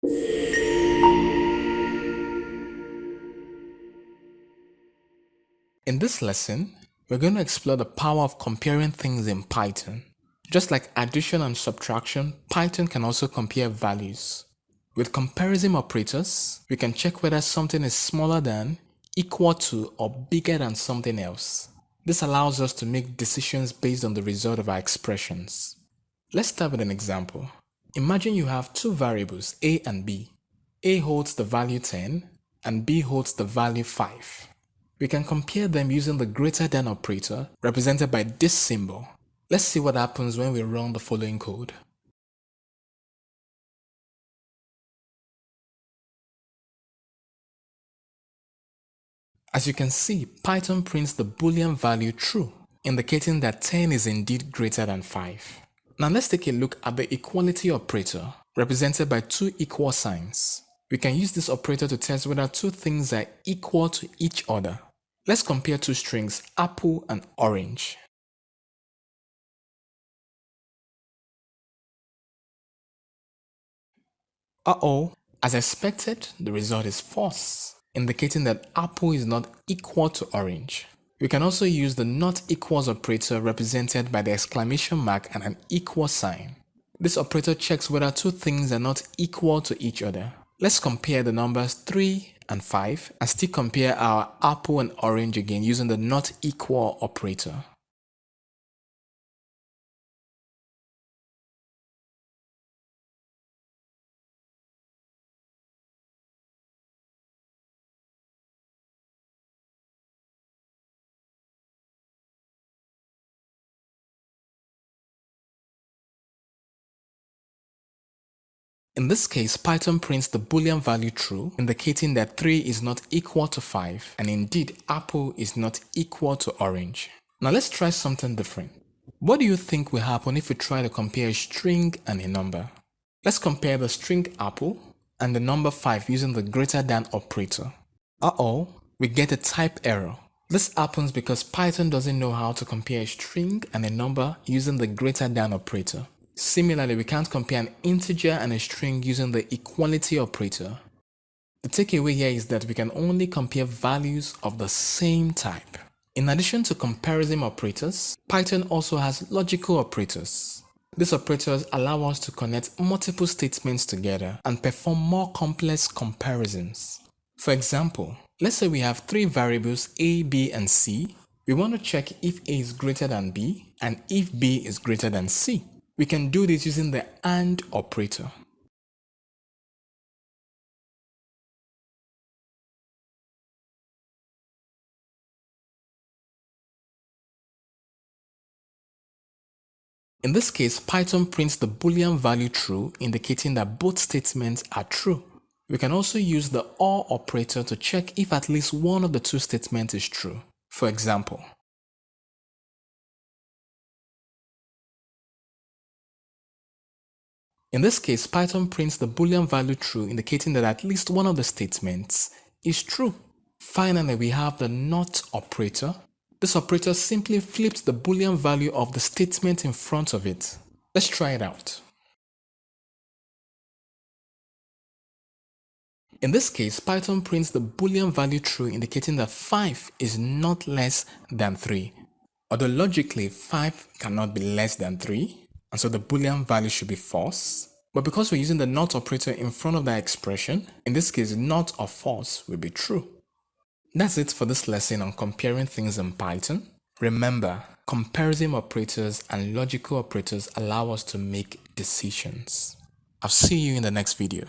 In this lesson, we're going to explore the power of comparing things in Python. Just like addition and subtraction, Python can also compare values. With comparison operators, we can check whether something is smaller than, equal to, or bigger than something else. This allows us to make decisions based on the result of our expressions. Let's start with an example. Imagine you have two variables, a and b. A holds the value 10 and b holds the value 5. We can compare them using the greater than operator represented by this symbol. Let's see what happens when we run the following code. As you can see, Python prints the Boolean value true, indicating that 10 is indeed greater than 5. Now let's take a look at the equality operator, represented by two equal signs. We can use this operator to test whether two things are equal to each other. Let's compare two strings, apple and orange. As expected, the result is false, indicating that apple is not equal to orange. We can also use the not equals operator represented by the exclamation mark and an equal sign. This operator checks whether two things are not equal to each other. Let's compare the numbers 3 and 5 and still compare our apple and orange again using the not equal operator. In this case, Python prints the Boolean value true, indicating that 3 is not equal to 5, and indeed apple is not equal to orange. Now let's try something different. What do you think will happen if we try to compare a string and a number? Let's compare the string apple and the number 5 using the greater than operator. We get a type error. This happens because Python doesn't know how to compare a string and a number using the greater than operator. Similarly, we can't compare an integer and a string using the equality operator. The takeaway here is that we can only compare values of the same type. In addition to comparison operators, Python also has logical operators. These operators allow us to connect multiple statements together and perform more complex comparisons. For example, let's say we have three variables a, b, and c. We want to check if a is greater than b and if b is greater than c. We can do this using the AND operator. In this case, Python prints the Boolean value true, indicating that both statements are true. We can also use the OR operator to check if at least one of the two statements is true. For example, in this case, Python prints the Boolean value true, indicating that at least one of the statements is true. Finally, we have the NOT operator. This operator simply flips the Boolean value of the statement in front of it. Let's try it out. In this case, Python prints the Boolean value true, indicating that 5 is not less than 3. Although logically 5 cannot be less than 3, and so the Boolean value should be false. But because we're using the NOT operator in front of that expression, in this case NOT or false will be true. That's it for this lesson on comparing things in Python. Remember, comparison operators and logical operators allow us to make decisions. I'll see you in the next video.